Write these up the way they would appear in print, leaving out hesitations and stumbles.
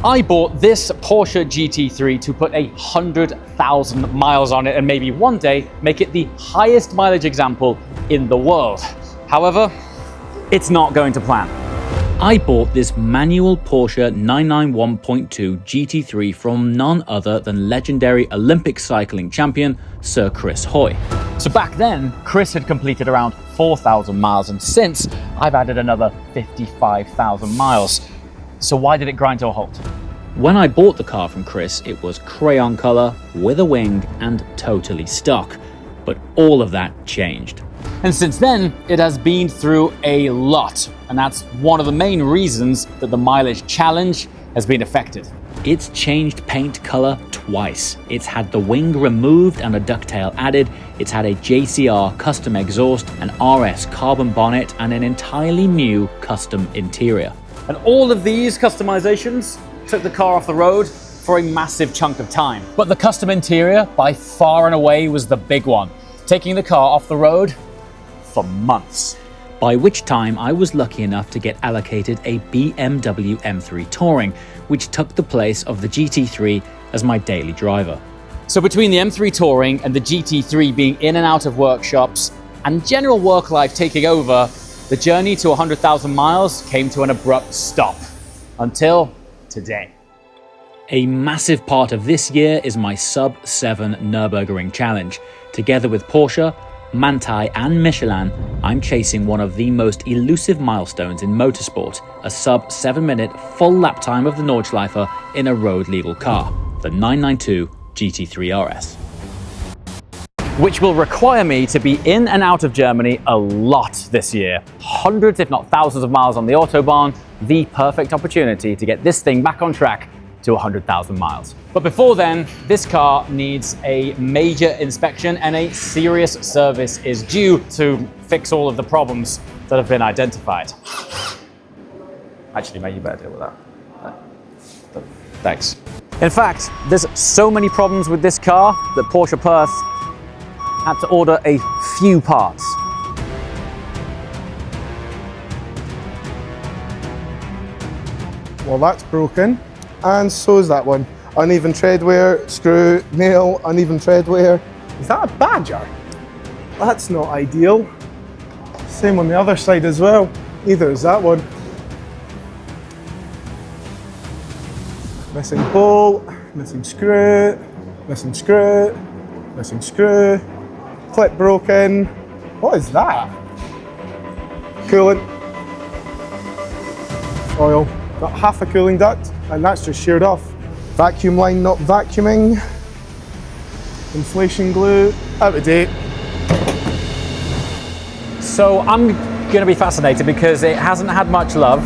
I bought this Porsche GT3 to put 100,000 miles on it and maybe one day make it the highest mileage example in the world. However, it's not going to plan. I bought this manual Porsche 991.2 GT3 from none other than legendary Olympic cycling champion Sir Chris Hoy. So back then, Chris had completed around 4,000 miles, and since, I've added another 55,000 miles. So why did it grind to a halt? When I bought the car from Chris, it was crayon color, with a wing, and totally stock. But all of that changed. And since then, it has been through a lot. And that's one of the main reasons that the mileage challenge has been affected. It's changed paint color twice. It's had the wing removed and a ducktail added. It's had a JCR custom exhaust, an RS carbon bonnet, and an entirely new custom interior. And all of these customizations took the car off the road for a massive chunk of time. But the custom interior, by far and away, was the big one, taking the car off the road for months. By which time I was lucky enough to get allocated a BMW M3 Touring, which took the place of the GT3 as my daily driver. So between the M3 Touring and the GT3 being in and out of workshops and general work life taking over, the journey to 100,000 miles came to an abrupt stop. Until today. A massive part of this year is my sub-7 Nürburgring challenge. Together with Porsche, Manthey and Michelin, I'm chasing one of the most elusive milestones in motorsport, a sub-7 minute full lap time of the Nordschleife in a road legal car, the 992 GT3 RS. Which will require me to be in and out of Germany a lot this year. Hundreds, if not thousands of miles on the Autobahn, the perfect opportunity to get this thing back on track to 100,000 miles. But before then, this car needs a major inspection and a serious service is due to fix all of the problems that have been identified. Actually, mate, you better deal with that. Thanks. In fact, there's so many problems with this car that Porsche Perth had to order a few parts. Well, that's broken. And so is that one. Uneven tread wear, screw, nail, uneven tread wear. Is that a Badger? That's not ideal. Same on the other side as well. Neither is that one. Missing bolt, missing screw, missing screw, missing screw. Clip broken. What is that? Coolant. Oil. Got half a cooling duct, and that's just sheared off. Vacuum line not vacuuming. Inflation glue, out of date. So I'm going to be fascinated because it hasn't had much love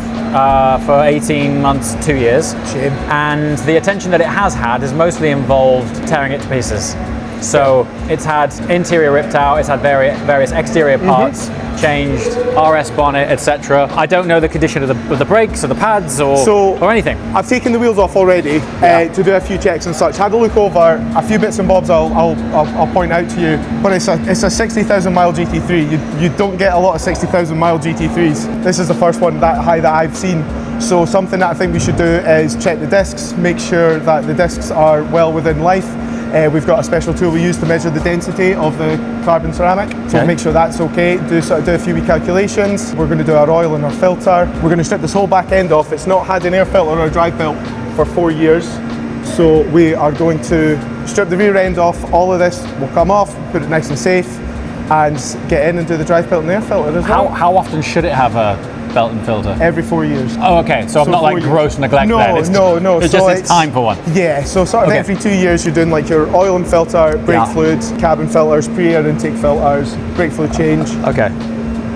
for 18 months, 2 years. Shame. And the attention that it has had has mostly involved tearing it to pieces. So it's had interior ripped out, it's had various exterior parts changed, RS bonnet, etc. I don't know the condition of the brakes or the pads or anything. I've taken the wheels off already to do a few checks and such. Had a look over a few bits and bobs. I'll point out to you. But it's a 60,000 mile GT3. You don't get a lot of 60,000 mile GT3s. This is the first one that high that I've seen. So something that I think we should do is check the discs, make sure that the discs are well within life. We've got a special tool we use to measure the density of the carbon ceramic, so make sure that's okay. Do a few wee calculations. We're going to do our oil and our filter. We're going to strip this whole back end off. It's not had an air filter or a dry belt for 4 years, so we are going to strip the rear end off. All of this will come off, put it nice and safe, and get in and do the dry belt and air filter as well. How often should it have a belt and filter? Every 4 years. Oh, okay. So I'm not like gross neglect no, then. No. It's just it's time for one. Yeah. So sort of every 2 years you're doing like your oil and filter, brake fluids, cabin filters, pre-air intake filters, brake fluid change. Okay.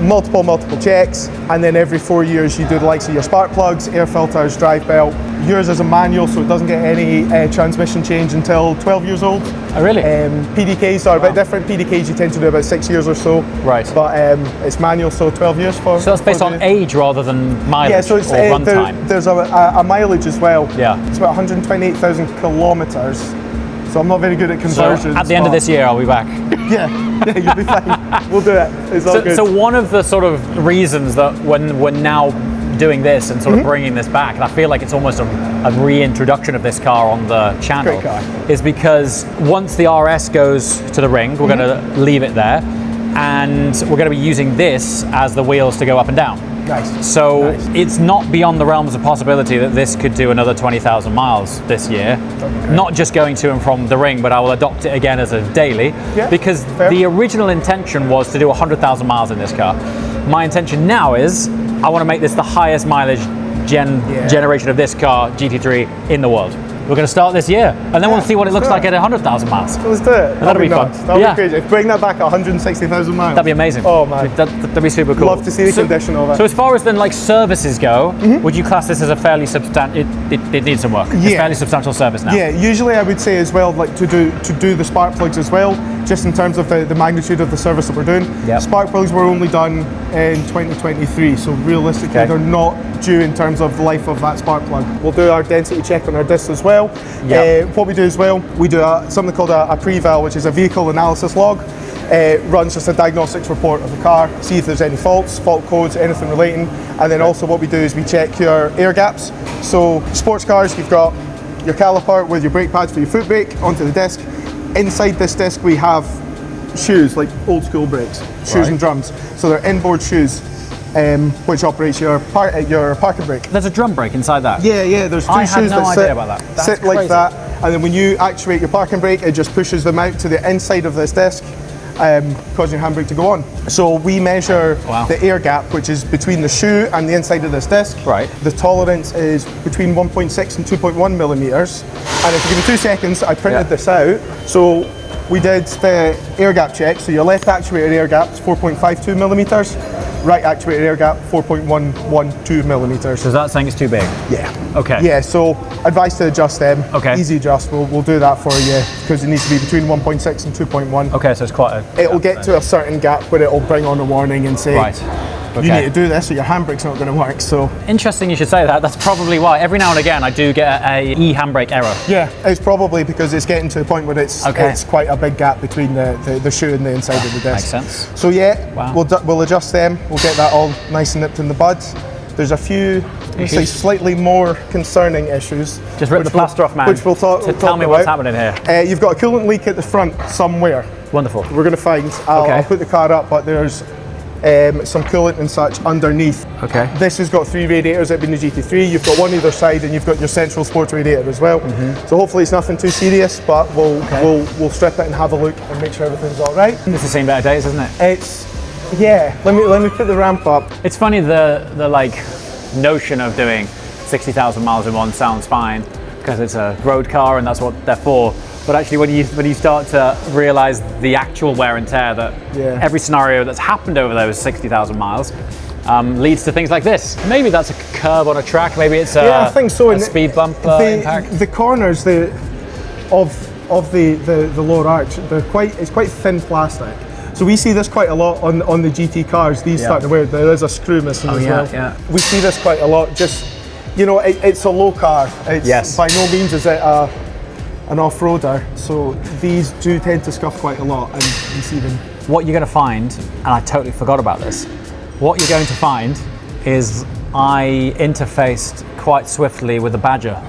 Multiple checks, and then every 4 years you do the likes of your spark plugs, air filters, drive belt. Yours is a manual, so it doesn't get any transmission change until 12 years old. Oh, really? PDKs are a bit different. PDKs you tend to do about 6 years or so. Right. But it's manual, so 12 years for. So that's based on age rather than mileage. Yeah, so it's run time. There's a mileage as well. Yeah. It's about 128,000 kilometers. So I'm not very good at conversions. So at the end of this year, I'll be back. Yeah, you'll be fine. We'll do it. It's all good. So one of the sort of reasons that when now doing this and sort of bringing this back, and I feel like it's almost a reintroduction of this car on the channel, Great car. is because once the RS goes to the ring, we're going to leave it there, and we're going to be using this as the wheels to go up and down. Nice. So it's not beyond the realms of possibility that this could do another 20,000 miles this year. Not just going to and from the ring, but I will adopt it again as a daily, because the original intention was to do 100,000 miles in this car. My intention now is I want to make this the highest mileage generation of this car, GT3, in the world. We're going to start this year, and then we'll see what it looks like at 100,000 miles. Let's do it. That'll be fun. That'll be crazy. Bring that back at 160,000 miles. That'd be amazing. Oh man, that'd be super cool. Love to see the condition of it. So as far as then like services go, would you class this as a fairly substantial? It needs some work. It's a fairly substantial service now. Yeah, usually I would say as well, like to do the spark plugs as well, just in terms of the magnitude of the service that we're doing. Spark plugs were only done in 2023, so realistically they're not due in terms of the life of that spark plug. We'll do our density check on our discs as well. What we do as well, we do something called a pre-val, which is a vehicle analysis log. Runs just a diagnostics report of the car, see if there's any faults, fault codes, anything relating, and then also what we do is we check your air gaps. So sports cars, you've got your caliper with your brake pads for your foot brake onto the disc. Inside this disc we have shoes, like old school brakes, shoes and drums. So they're inboard shoes, which operates your parking brake. There's a drum brake inside that? Yeah, there's two shoes that sit crazy. like that, and then when you actuate your parking brake, it just pushes them out to the inside of this disc, causing your handbrake to go on. So we measure the air gap, which is between the shoe and the inside of this disc. Right. The tolerance is between 1.6 and 2.1 millimeters. And if you give me 2 seconds, I printed this out. So we did the air gap check. So your left actuated air gap is 4.52 millimeters. Right actuated air gap, 4.112 millimeters. So is that saying it's too big? Yeah. Okay. Yeah, so advice to adjust them. Okay. Easy adjust, we'll do that for you, because it needs to be between 1.6 and 2.1. Okay, so it's quite a... It'll get to a certain gap where it'll bring on a warning and say, you need to do this or your handbrake's not going to work. So interesting you should say that. That's probably why every now and again I do get a e-handbrake error. Yeah, it's probably because it's getting to a point where it's quite a big gap between the shoe and the inside of the disc. Makes sense. So we'll adjust them. We'll get that all nice and nipped in the bud. There's a few slightly more concerning issues. Just rip the plaster off, man. Which we'll talk tell me what's happening here. You've got a coolant leak at the front somewhere. Wonderful. We're going to find. I'll put the car up, but there's some coolant and such underneath. Okay. This has got 3 radiators that have been the GT3. You've got one either side, and you've got your central sports radiator as well. So hopefully it's nothing too serious, but we'll strip it and have a look and make sure everything's all right. This has seen better days, isn't it? It's Let me put the ramp up. It's funny the like notion of doing 60,000 miles in one sounds fine because it's a road car and that's what they're for. But actually, when you start to realise the actual wear and tear that every scenario that's happened over those 60,000 miles leads to things like this. Maybe that's a curb on a track. Maybe it's I think so. A speed bump impact. The corners of the lower arch, it's quite thin plastic. So we see this quite a lot on the GT cars. These starting to wear. There is a screw missing as well. Yeah. We see this quite a lot. Just it's a low car. It's by no means is it an off-roader, so these do tend to scuff quite a lot, and you see them. What you're going to find, and I totally forgot about this, what you're going to find is I interfaced quite swiftly with the Badger.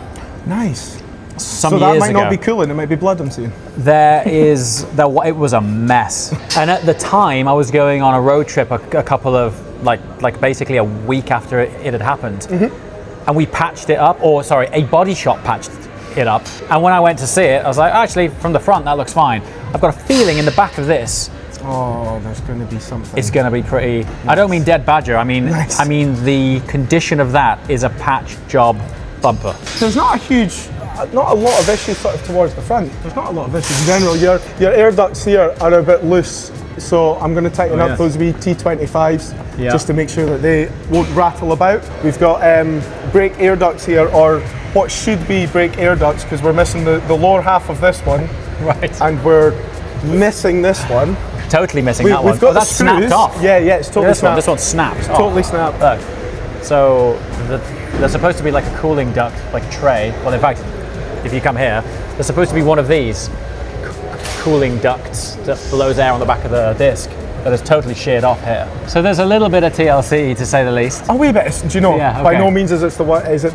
Nice. So that might not be coolant, it might be blood I'm seeing. It was a mess. And at the time I was going on a road trip a couple of, like basically a week after it had happened. And we patched it up, a body shop patched it up. And when I went to see it, I was like, actually from the front that looks fine. I've got a feeling in the back of this, there's going to be something. It's going to be pretty, I don't mean dead Badger, I mean the condition of that is a patch job bumper. There's not a lot of issues sort of towards the front. There's not a lot of issues in general. Your air ducts here are a bit loose, so I'm going to tighten up those wee T25s just to make sure that they won't rattle about. We've got brake air ducts here, or what should be brake air ducts, because we're missing the lower half of this one, and we're missing this one. Totally missing that one. We've got that's snapped off. Yeah, it's totally snapped. This one's snapped. Totally snapped. Look, so there's supposed to be like a cooling duct, like tray. Well, in fact, if you come here, there's supposed to be one of these cooling ducts that blows air on the back of the disc. that is totally sheared off here. So there's a little bit of TLC, to say the least. A wee bit, do you know? Yeah, okay. By no means is it the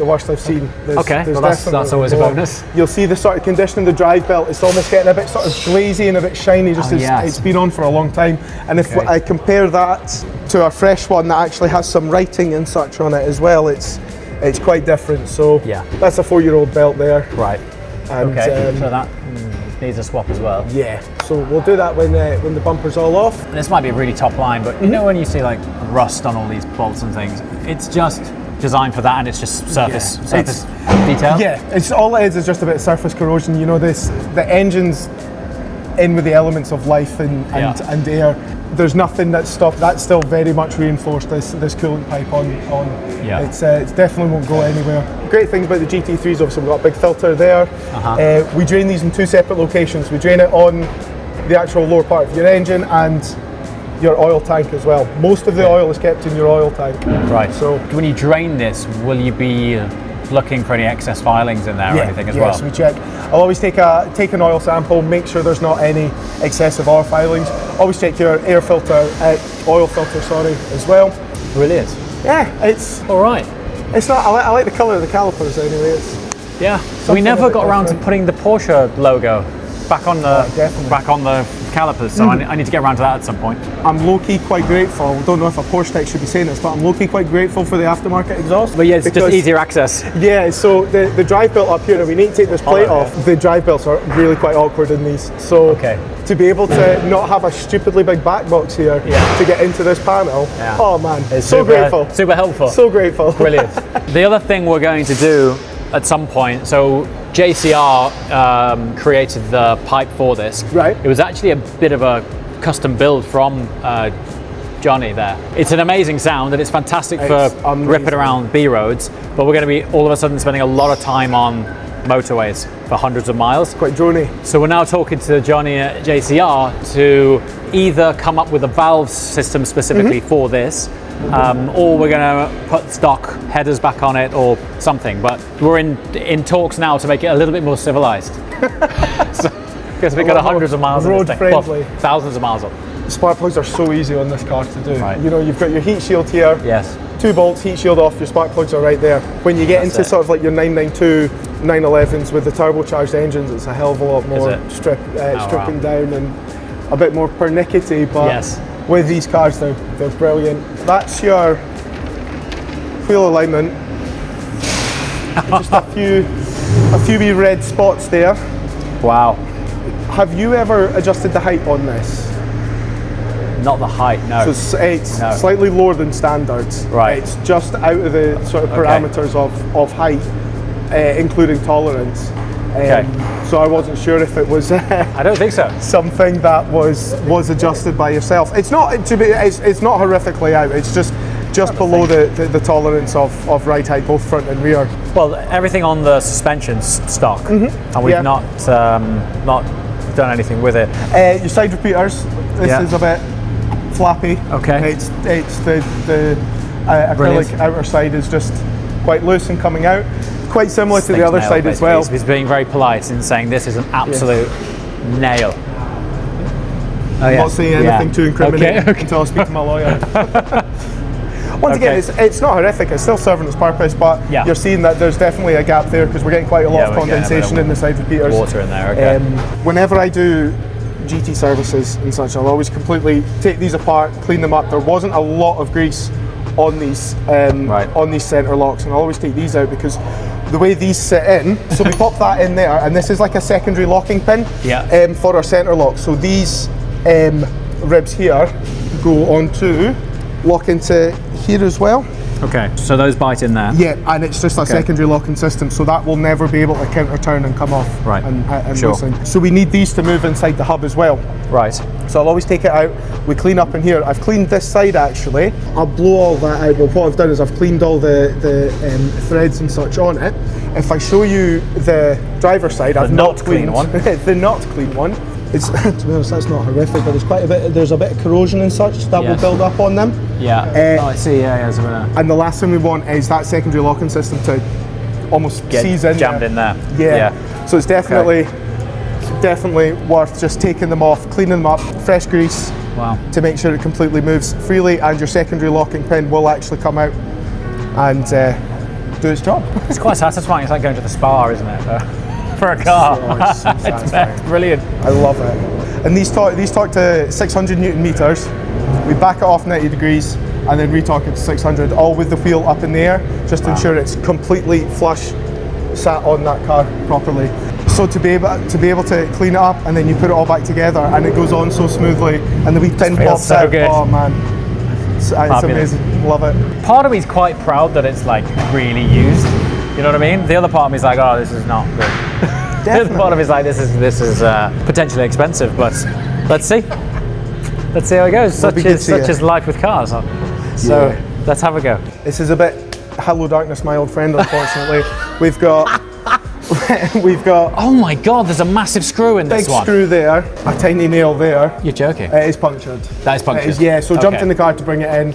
worst I've seen. Okay, well that's always a bonus. You'll see the sort of condition in the drive belt. It's almost getting a bit sort of glazy and a bit shiny. Just it's been on for a long time. And if I compare that to a fresh one that actually has some writing and such on it as well, it's quite different. So that's a 4-year-old belt there. Right. And, so that needs a swap as well. Yeah. So we'll do that when the bumper's all off. And this might be a really top line, but you know when you see like rust on all these bolts and things, it's just designed for that, and it's just surface detail. Yeah. It's all it is just a bit of surface corrosion. You know, the engine's in with the elements of life and air. There's nothing that's stopped. That's still very much reinforced. This coolant pipe on. It's definitely won't go anywhere. Great thing about the GT3s, obviously we've got a big filter there. We drain these in 2 separate locations. We drain it on the actual lower part of your engine and your oil tank as well. Most of the oil is kept in your oil tank. Right. So when you drain this, will you be looking for any excess filings in there or anything as well? Yes, we check. I'll always take an oil sample, make sure there's not any excessive oil filings. Always check your oil filter, as well. Brilliant. Yeah, it's all right. It's not. I like the colour of the calipers anyway. We never got around to putting the Porsche logo back on the calipers, so I need to get around to that at some point. I'm low-key quite grateful. I don't know if a Porsche tech should be saying this, but I'm low-key quite grateful for the aftermarket exhaust. But yeah, it's just easier access. Yeah, so the drive belt up here, and we need to take this plate off. The drive belts are really quite awkward in these. So to be able to not have a stupidly big back box here to get into this panel, oh man, it's so grateful. Super helpful. So grateful. Brilliant. The other thing we're going to do at some point, so JCR created the pipe for this. Right. It was actually a bit of a custom build from Johnny there. It's an amazing sound and it's fantastic for ripping around B roads, but we're going to be all of a sudden spending a lot of time on motorways for hundreds of miles. Quite drony. So we're now talking to Johnny at JCR to either come up with a valve system specifically for this, or we're going to put stock headers back on it or something, but we're in talks now to make it a little bit more civilized. Because we've got hundreds of miles road of this thing. friendly. Well, thousands of miles of. Spark plugs are so easy on this car to do. Right. You know, you've got your heat shield here. Yes. 2 bolts, heat shield off, your spark plugs are right there. When you get into sort of like your 992, 911s with the turbocharged engines, it's a hell of a lot more stripping down and a bit more pernickety, but with these cars they're brilliant. That's your wheel alignment. Just a few wee red spots there. Wow. Have you ever adjusted the height on this? Not the height, no. So it's slightly lower than standards. Right. It's just out of the sort of parameters of height, including tolerance. So I wasn't sure if it was. I don't think so. Something that was adjusted by yourself. It's not it's not horrifically out. It's just below the tolerance of ride height, both front and rear. Well, everything on the suspension's stock, and we've not done anything with it. Your side repeaters. This is a bit flappy. Okay. It's the acrylic outer side is just quite loose and coming out. Quite similar to the other side as well. He's being very polite in saying this is an absolute nail. I'm not saying anything too incriminating until I speak to my lawyer. Once again, it's not horrific, it's still serving its purpose, but you're seeing that there's definitely a gap there because we're getting quite a lot of condensation in the side repeaters. Water in there, whenever I do GT services and such, I'll always completely take these apart, clean them up. There wasn't a lot of grease on these centre locks, and I'll always take these out because the way these sit in, so we pop that in there, and this is like a secondary locking pin for our centre lock. So these ribs here go onto lock into here as well. Okay, so those bite in there? Yeah, and it's just a secondary locking system, so that will never be able to counter turn and come off and loosen. So we need these to move inside the hub as well. Right. So I'll always take it out, we clean up in here. I've cleaned this side actually. I'll blow all that out, but what I've done is I've cleaned all the threads and such on it. If I show you the driver's side, I've not cleaned one. The not clean one. It's, to be honest, that's not horrific, but there's a bit of corrosion and such that will build up on them. Yeah. I see. And the last thing we want is that secondary locking system to almost seize in jammed in there. Yeah. So it's definitely worth just taking them off, cleaning them up, fresh grease, Wow. to make sure it completely moves freely, and your secondary locking pin will actually come out and do its job. It's quite satisfying. It's like going to the spa, isn't it? For a car. So It's brilliant. I love it. And these torque to 600 Newton meters. We back it off 90 degrees and then retorque it to 600, all with the wheel up in the air, just to ensure it's completely flush, sat on that car properly. So to be able to clean it up, and then you put it all back together, and it goes on so smoothly, and the wee pin pops so out. good. Oh man, it's amazing. Love it. Part of me is quite proud that it's like really used. You know what I mean? The other part of me is like, oh, this is not good. The other part of me is like, this is potentially expensive, but let's see. Let's see how it goes. Such is life with cars. So let's have a go. This is a bit hello darkness, my old friend. Unfortunately, we've got. Oh my God! There's a massive screw in this one. Big screw there, a tiny nail there. You're joking. It is punctured. That is punctured. Yeah. So jumped in the car to bring it in.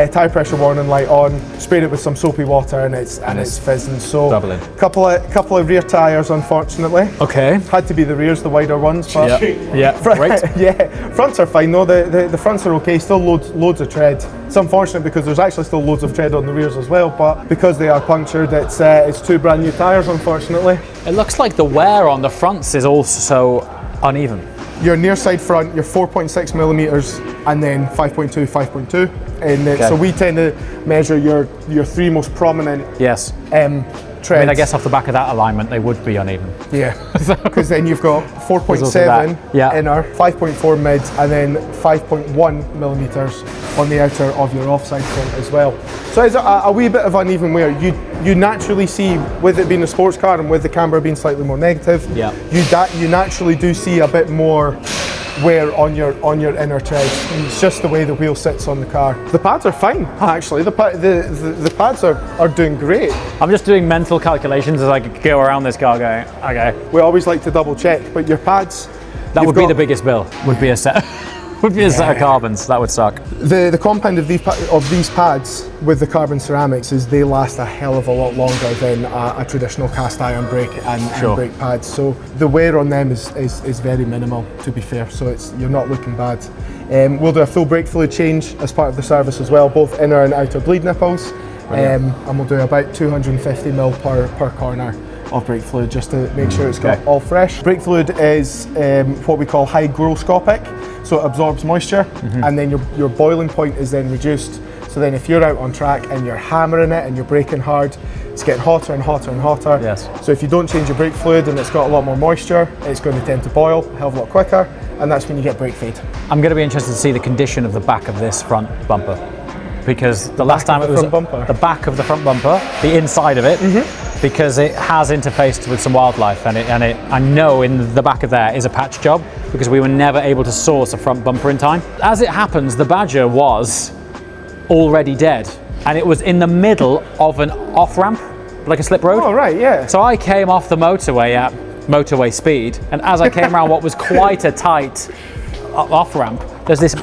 Tire pressure warning light on. Sprayed it with some soapy water, and it's fizzing. So bubbling. Couple of rear tires, unfortunately. Okay. Had to be the rears, the wider ones. But Right. Yeah. Fronts are fine though. The fronts are okay. Still loads of tread. It's unfortunate because there's actually still loads of tread on the rears as well. But because they are punctured, it's two brand new tires, unfortunately. It looks like the wear on the fronts is also uneven. Your near side front, you're 4.6 millimeters, and then 5.2, 5.2. And so we tend to measure your three most prominent treads. I mean, I guess off the back of that alignment, they would be uneven. Yeah, because then you've got 4.7 inner, 5.4 mids, and then 5.1 millimeters on the outer of your offside front as well. So it's a wee bit of uneven wear. You naturally see, with it being a sports car and with the camber being slightly more negative, you naturally do see a bit more wear on your inner treads. And it's just the way the wheel sits on the car. The pads are fine, actually. The pads are doing great. I'm just doing mental calculations as I go around this car going, okay. We always like to double check, but your pads... That would be the biggest bill, would be a set. Would be a set of carbons. That would suck. The compound of these pads with the carbon ceramics is they last a hell of a lot longer than a traditional cast iron brake and brake pads. So the wear on them is very minimal, to be fair. So you're not looking bad. We'll do a full brake fluid change as part of the service as well, both inner and outer bleed nipples. And we'll do about 250 ml per corner of brake fluid, just to make sure it's got all fresh. Brake fluid is what we call hygroscopic, so it absorbs moisture, and then your boiling point is then reduced. So then if you're out on track and you're hammering it and you're braking hard, it's getting hotter and hotter and hotter. Yes. So if you don't change your brake fluid and it's got a lot more moisture, it's going to tend to boil a hell of a lot quicker, and that's when you get brake fade. I'm going to be interested to see the condition of the back of this front bumper, because the last time it was the back of the front bumper, the inside of it, because it has interfaced with some wildlife, and I know in the back of there is a patch job because we were never able to source a front bumper in time. As it happens, the Badger was already dead, and it was in the middle of an off-ramp, like a slip road. Oh right, yeah. So I came off the motorway at motorway speed, and as I came around what was quite a tight off-ramp, there's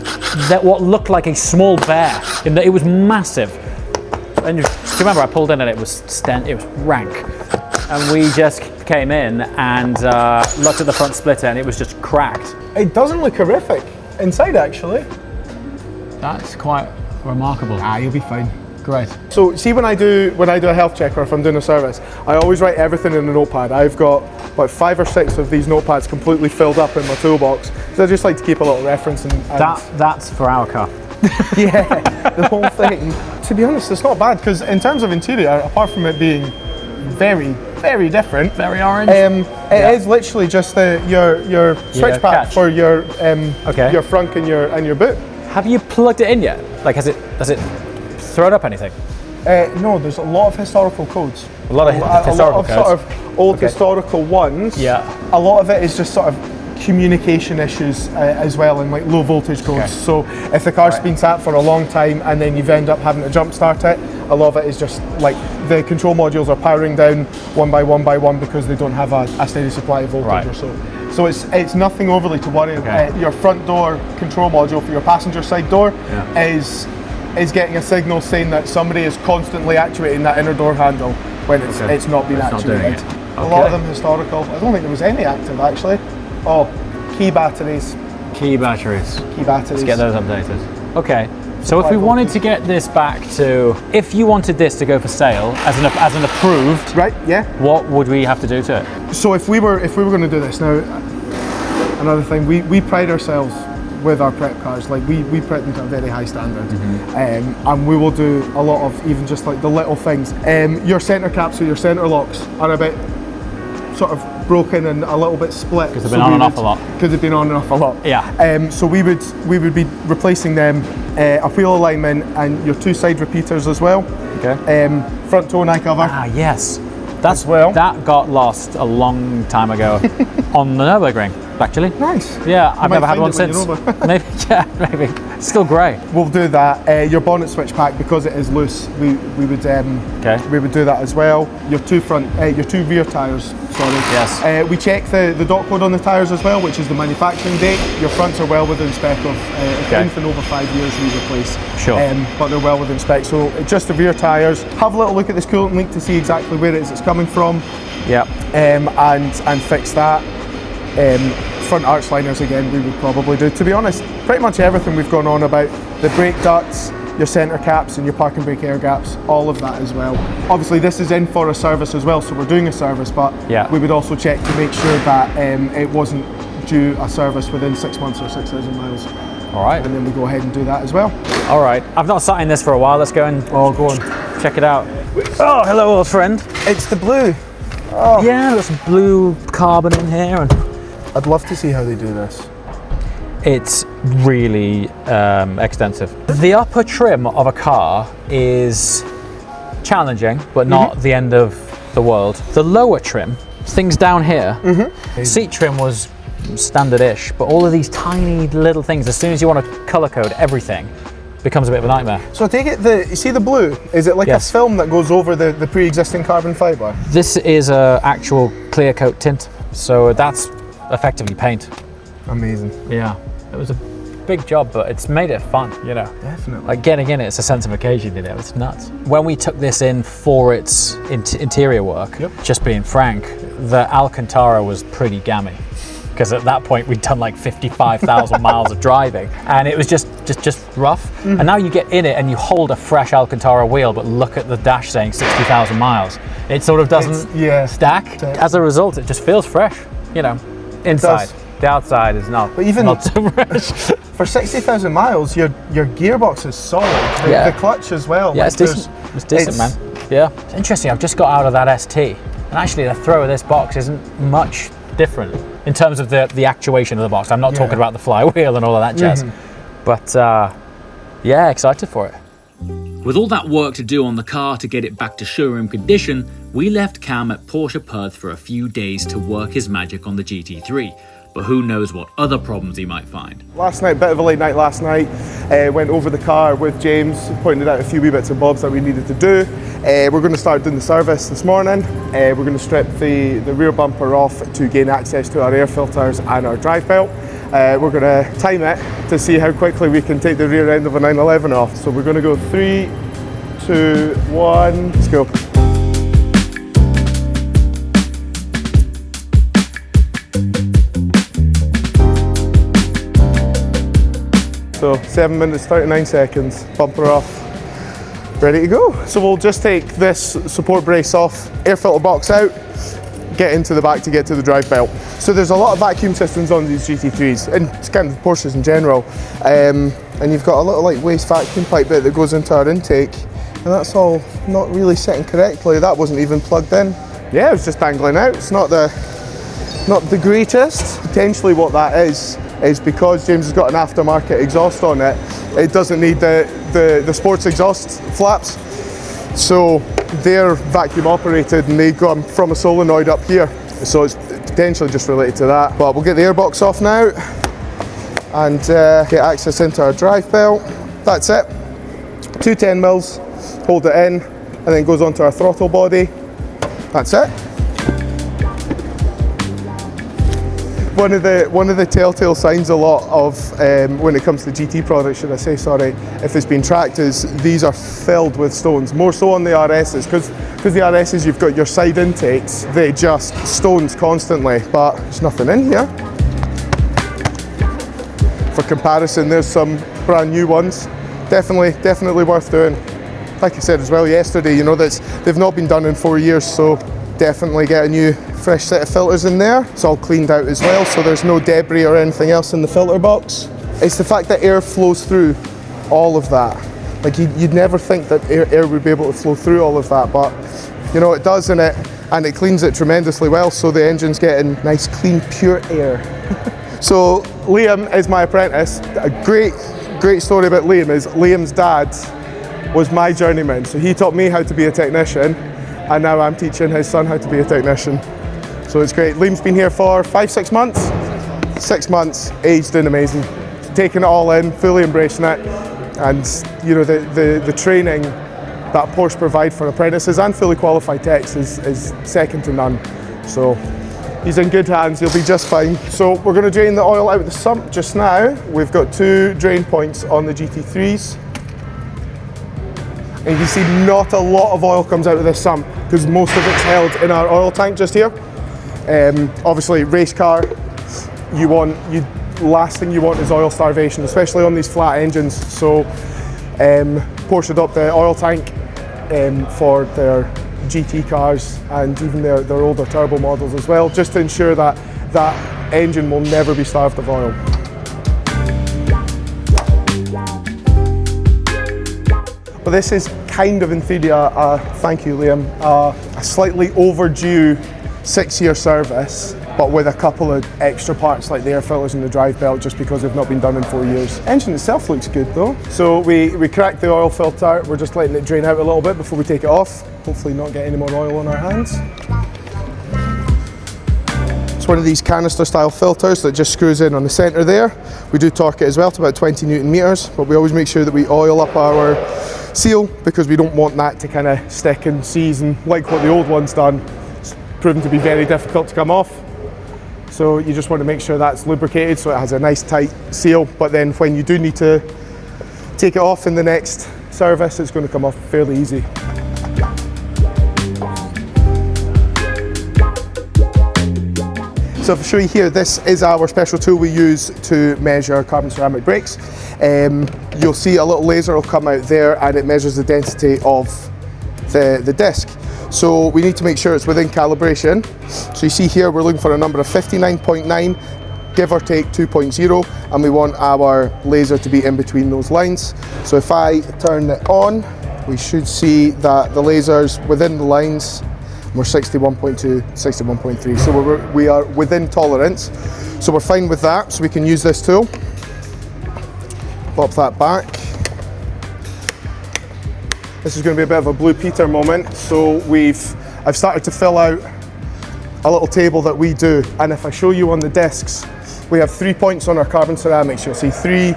what looked like a small bear, in that it was massive. And do you remember I pulled in and it was rank, and we just came in and looked at the front splitter and it was just cracked. It doesn't look horrific inside, actually. That's quite remarkable. You'll be fine. Great. So see, when I do a health check or if I'm doing a service, I always write everything in a notepad. I've got about 5 or 6 of these notepads completely filled up in my toolbox. So I just like to keep a little reference. That's for our car. Yeah, the whole thing. To be honest, it's not bad, because in terms of interior, apart from it being very, very different, very orange, it is literally just your switch pack for your frunk and your boot. Have you plugged it in yet? Like, has it thrown up anything? No, there's a lot of historical codes. A lot of historical codes. Sort of old historical ones. Yeah. A lot of it is just sort of communication issues as well, and like low voltage codes. Okay. So if the car's been sat for a long time and then you've ended up having to jump start it, a lot of it is just like the control modules are powering down one by one because they don't have a steady supply of voltage or so. So it's nothing overly to worry about. Your front door control module for your passenger side door is getting a signal saying that somebody is constantly actuating that inner door handle when it's not been actuated. A lot of them historical. I don't think there was any active actually. Oh, key batteries. Key batteries. Key batteries. Let's get those updated. Okay. So if we wanted to get this back to, if you wanted this to go for sale as an approved, right? Yeah. What would we have to do to it? So if we were going to do this now, another thing, we pride ourselves with our prep cars. Like we prep them to a very high standard, and we will do a lot of even just like the little things. Your center caps or your center locks are a bit sort of broken and a little bit split because they've been on and off a lot. Because they've been on and off a lot. Yeah. So we would be replacing them, a wheel alignment and your two side repeaters as well. Okay. Front toe eye cover. Ah, yes. That got lost a long time ago on the Nürburgring, actually. Nice. Yeah, I've never had one since. Maybe, yeah, maybe. Still grey. We'll do that. Your bonnet switch pack, because it is loose, we would do that as well. Your two rear tyres. Sorry. Yes. We check the dot code on the tyres as well, which is the manufacturing date. Your fronts are well within spec of anything over 5 years we replace. Sure. But they're well within spec. So just the rear tyres. Have a little look at this coolant leak to see exactly where it is it's coming from. Yeah. And fix that. Front arch liners again we would probably do. To be honest, pretty much everything we've gone on about, the brake ducts, your centre caps and your parking brake air gaps, all of that as well. Obviously this is in for a service as well, so we're doing a service, but we would also check to make sure that it wasn't due a service within 6 months or 6,000 miles. All right. And then we go ahead and do that as well. All right. I've not sat in this for a while. Let's go and go on. Check it out. Oh, hello old friend. It's the blue. Oh. Yeah, there's some blue carbon in here. And I'd love to see how they do this. It's really extensive. The upper trim of a car is challenging, but not the end of the world. The lower trim, things down here, seat trim was standard-ish, but all of these tiny little things, as soon as you want to color code everything, becomes a bit of a nightmare. So I take it, you see the blue? Is it like a film that goes over the pre-existing carbon fibre? This is a actual clear coat tint, so that's effectively paint. Amazing. Yeah, it was a big job, but it's made it fun, you know. Definitely. Like getting in it's a sense of occasion, you know, it's nuts. When we took this in for its interior work, just being frank, the Alcantara was pretty gammy. Because at that point we'd done like 55,000 miles of driving and it was just rough. And now you get in it and you hold a fresh Alcantara wheel, but look at the dash saying 60,000 miles. It sort of doesn't stack. As a result, it just feels fresh, you know, inside. The outside is not, but even not so fresh. For 60,000 miles, your gearbox is solid. The clutch as well. Yeah, it's decent. It's decent, man. Yeah. It's interesting, I've just got out of that ST. And actually the throw of this box isn't much different in terms of the actuation of the box. I'm not talking about the flywheel and all of that jazz. But yeah, excited for it. With all that work to do on the car to get it back to showroom condition, we left Cam at Porsche Perth for a few days to work his magic on the GT3. But who knows what other problems he might find. Last night, bit of a late night last night. Went over the car with James, pointed out a few wee bits and bobs that we needed to do. We're going to start doing the service this morning. We're going to strip the rear bumper off to gain access to our air filters and our drive belt. We're going to time it to see how quickly we can take the rear end of a 911 off. So we're going to go 3, 2, 1, let's go. So 7 minutes, 39 seconds, bumper off, ready to go. So we'll just take this support brace off, air filter box out, get into the back to get to the drive belt. So there's a lot of vacuum systems on these GT3s, and it's kind of Porsches in general. And you've got a little like waste vacuum pipe bit that goes into our intake, and that's all not really sitting correctly. That wasn't even plugged in. Yeah, it was just dangling out. It's not the greatest. Potentially what that is because James has got an aftermarket exhaust on it, it doesn't need the sports exhaust flaps. So they're vacuum operated and they come from a solenoid up here. So it's potentially just related to that. But we'll get the airbox off now and get access into our drive belt. That's it. 210 mils, hold it in, and then goes onto our throttle body. That's it. One of the telltale signs a lot of when it comes to GT products, should I say, sorry, if it's been tracked, is these are filled with stones, more so on the RSs, because the RSs you've got your side intakes, they just stones constantly, but there's nothing in here. for comparison, there's some brand new ones. Definitely worth doing. Like I said as well yesterday, you know, they've not been done in 4 years, so definitely get a new fresh set of filters in there. It's all cleaned out as well, so there's no debris or anything else in the filter box. It's the fact that air flows through all of that. Like you'd never think that air would be able to flow through all of that, but you know, it does, and it cleans it tremendously well, so the engine's getting nice, clean, pure air. So Liam is my apprentice. A great story about Liam is Liam's dad was my journeyman, so he taught me how to be a technician, and now I'm teaching his son how to be a technician. So it's great. Liam's been here for 5-6 months. 6 months, he's doing amazing. Taking it all in, fully embracing it, and you know, the training that Porsche provide for apprentices and fully qualified techs is second to none. So he's in good hands, he'll be just fine. So we're going to drain the oil out of the sump just now. We've got 2 drain points on the GT3s. And you can see not a lot of oil comes out of this sump because most of it's held in our oil tank just here. Obviously, race car, last thing you want is oil starvation, especially on these flat engines. So Porsche adopt the oil tank for their GT cars and even their older turbo models as well, just to ensure that that engine will never be starved of oil. But this is kind of, in theory, thank you Liam, a slightly overdue 6-year service, but with a couple of extra parts like the air filters and the drive belt, just because they've not been done in 4 years. Engine itself looks good though. So we cracked the oil filter, we're just letting it drain out a little bit before we take it off, hopefully not get any more oil on our hands. It's one of these canister style filters that just screws in on the centre there. We do torque it as well to about 20 Newton meters, but we always make sure that we oil up our seal because we don't want that to kind of stick and seize, and like what the old one's done, it's proven to be very difficult to come off. So you just want to make sure that's lubricated so it has a nice tight seal, but then when you do need to take it off in the next service, it's going to come off fairly easy. So if I show you here, this is our special tool we use to measure carbon ceramic brakes. You'll see a little laser will come out there and it measures the density of the disc. So we need to make sure it's within calibration. So you see here we're looking for a number of 59.9, give or take 2.0, and we want our laser to be in between those lines. So if I turn it on, we should see that the laser's within the lines. We're 61.2, 61.3, so we are within tolerance. So we're fine with that, so we can use this tool. Pop that back. This is going to be a bit of a Blue Peter moment. So I've started to fill out a little table that we do, and if I show you on the discs, we have 3 points on our carbon ceramics. You'll see 3,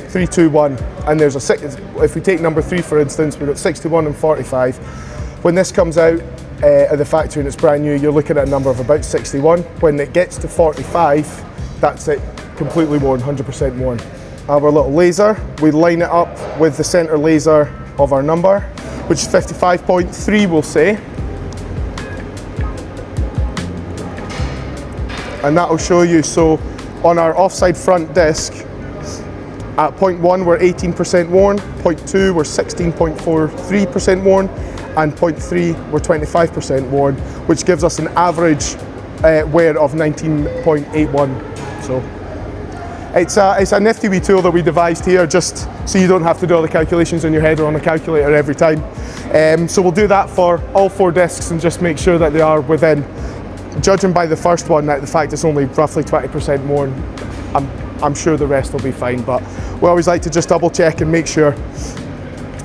3, 2, 1, and there's a 6. If we take number 3 for instance, we've got 61 and 45. When this comes out at the factory and it's brand new, you're looking at a number of about 61. When it gets to 45, that's it, completely worn, 100% worn. Our little laser, we line it up with the center laser of our number, which is 55.3, we'll say. And that will show you, so on our offside front disc, at point 1 we're 18% worn, point 2 we're 16.43% worn, and point 3 we're 25% worn, which gives us an average wear of 19.81. So it's a nifty wee tool that we devised here, just so you don't have to do all the calculations in your head or on a calculator every time. So we'll do that for all 4 discs and just make sure that they are within. Judging by the first one, the fact it's only roughly 20% worn, I'm sure the rest will be fine, but we always like to just double check and make sure.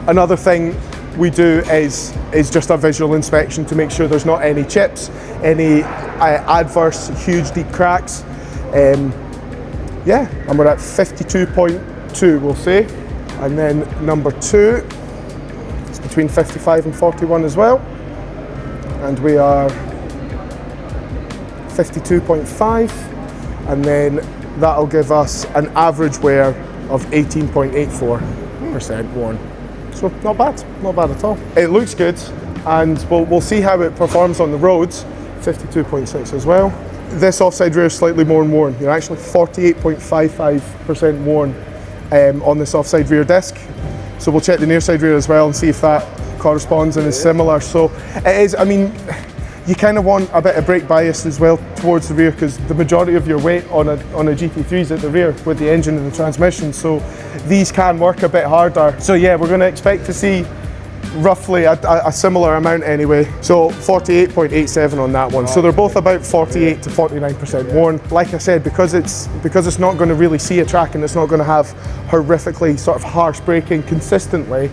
Another thing we do is just a visual inspection to make sure there's not any chips, any adverse huge deep cracks. Yeah, and we're at 52.2, we'll say. And then number 2, it's between 55 and 41 as well. And we are 52.5, and then that'll give us an average wear of 18.84% worn. So not bad at all. It looks good, and we'll see how it performs on the roads. 52.6 as well. this offside rear is slightly more worn. You're actually 48.55% worn on this offside rear disc. So we'll check the near side rear as well and see if that corresponds and is similar. So it is, I mean, you kind of want a bit of brake bias as well towards the rear, because the majority of your weight on a GT3 is at the rear with the engine and the transmission. So these can work a bit harder. So yeah, we're going to expect to see roughly a similar amount anyway. So 48.87 on that one. So they're both about 48 to 49% worn. Like I said, because it's not going to really see a track and it's not going to have horrifically sort of harsh braking consistently,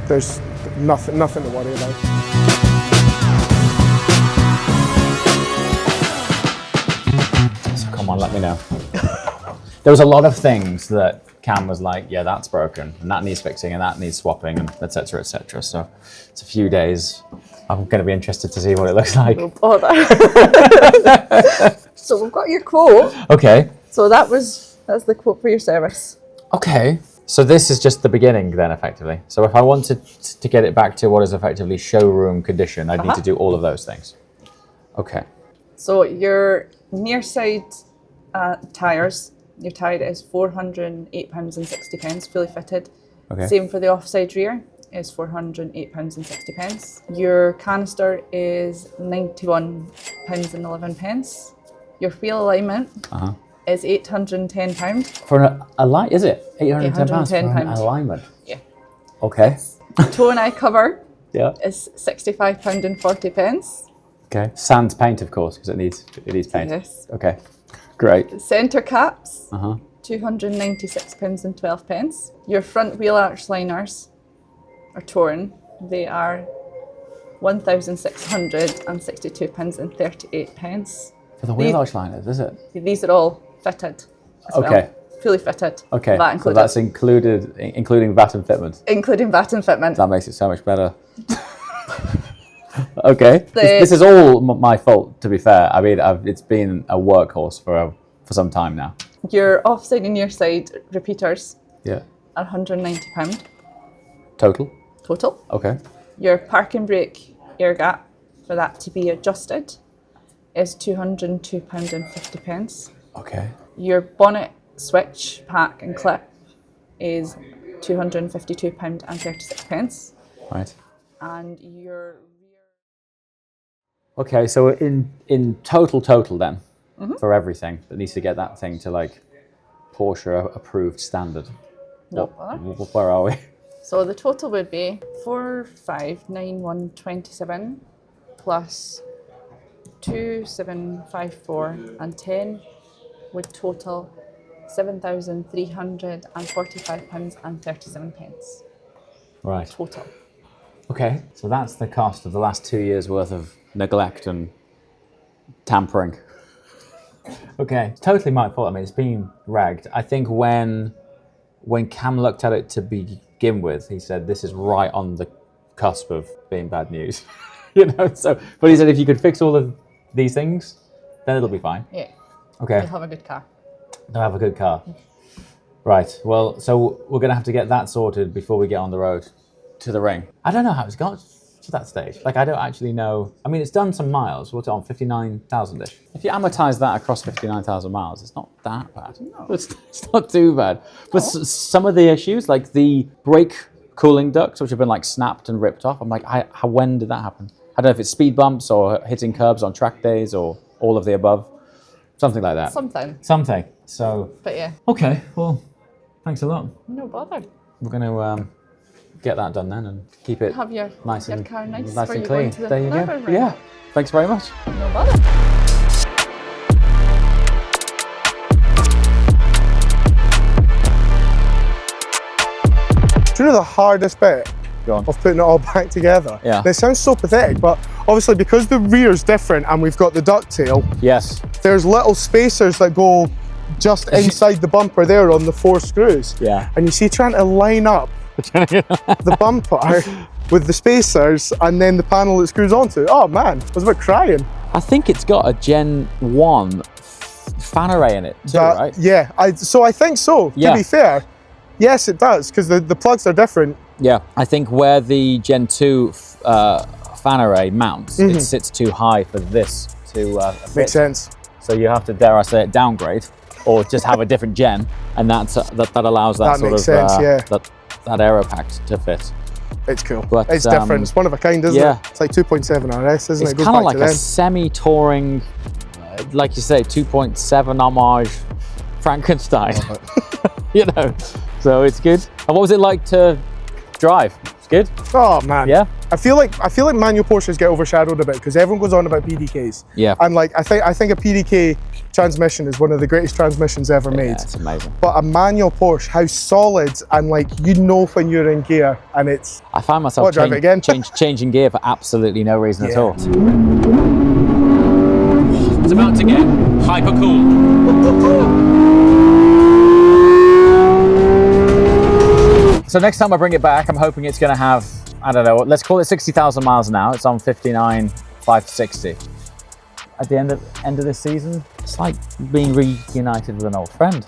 there's nothing to worry about. So come on, let me know. There was a lot of things that Cam was like, yeah, that's broken, and that needs fixing, and that needs swapping, and etc., etc. So it's a few days. I'm going to be interested to see what it looks like. No bother. So we've got your quote. Okay. So that's the quote for your service. Okay. So this is just the beginning then, effectively. So if I wanted to get it back to what is effectively showroom condition, I'd need to do all of those things. Okay. So your near side tyres, your tyre is £408.60, fully fitted. Okay. Same for the offside rear is £408.60. Your canister is £91.11. Your wheel alignment is £810. For a light, is it? £810 for an alignment? Yeah. Okay. Toe and eye cover Yeah. is £65.40. Okay. Sans paint, of course, because it needs paint. Yes. Okay. Great. Centre caps, £296.12. Your front wheel arch liners are torn. They are £1,662.38. For the wheel arch liners, is it? These are all fitted as well. Fully fitted. Okay. VAT So included. that's including VAT and fitment. Including VAT and fitment. That makes it so much better. Okay. The- This is all my fault, to be fair. I mean, it's been a workhorse for some time now. Your offside and near side repeaters Yeah. are £190 Total? total. Okay. Your parking brake air gap, for that to be adjusted, is £202.50. Okay. Your bonnet switch, pack and clip is £252.36. Right. And your rear... Okay, so in total then, for everything that needs to get that thing to like Porsche approved standard. No Where are we? So the total would be 4,591.27 plus 2,754 and 10 would total £7,345.37 Right. total. Okay, so that's the cost of the last 2 years worth of neglect and tampering. Okay, totally my fault. I mean, it's been ragged. I think when Cam looked at it to begin with, he said this is right on the cusp of being bad news. So but he said if you could fix all of these things, then it'll be fine. Yeah, Okay. you'll have a good car. They'll have a good car. Right, well, so we're gonna have to get that sorted before we get on the road to the ring. I don't know how it's got to that stage. Like, I don't actually know. I mean, it's done some miles. What's it on, 59,000-ish? If you amortize that across 59,000 miles, it's not that bad. No. It's not too bad. But some of the issues, like the brake cooling ducts, which have been like snapped and ripped off, I'm like, when did that happen? I don't know if it's speed bumps or hitting curbs on track days or all of the above. Something like that. Something. So, But yeah, okay, well, thanks a lot. no bother. We're going to get that done then and keep it Have your nice and car nice nice for and you clean. going to the There you go. delivery. Yeah, thanks very much. No bother. Do you know the hardest bit Go on. of putting it all back together? Yeah. And it sounds so pathetic, but obviously because the rear's different and we've got the ducktail, Yes. there's little spacers that go just inside the bumper there on the 4 screws. Yeah. And you see trying to line up the bumper with the spacers and then the panel that screws onto it. Oh man, I was about crying. I think it's got a Gen 1 fan array in it too, right? Yeah, so I think so, Yeah. to be fair. Yes, it does, because the plugs are different. Yeah. I think where the Gen 2 fan array mounts, it sits too high for this to fit. Makes sense. So you have to, dare I say it, downgrade, or just have a different gen, and that allows that, sort makes of sense, yeah. that aero pack to fit. It's cool. But, it's different. It's one of a kind, isn't it? It's like 2.7 RS, isn't it? It's kind of like a semi-touring, like you say, 2.7 homage Frankenstein. You know, so it's good. And what was it like to drive? It's good. Oh man, yeah. I feel like manual Porsches get overshadowed a bit because everyone goes on about PDKs. Yeah. And like I think a PDK transmission is one of the greatest transmissions ever made. Yeah, it's amazing. But a manual Porsche, how solid, and like you know when you're in gear, and it's. I find myself changing gear for absolutely no reason at all. It's about to get hyper cool. So next time I bring it back, I'm hoping it's going to have, I don't know, let's call it 60,000 miles now. It's on 59,560. At the end of this season, it's like being reunited with an old friend.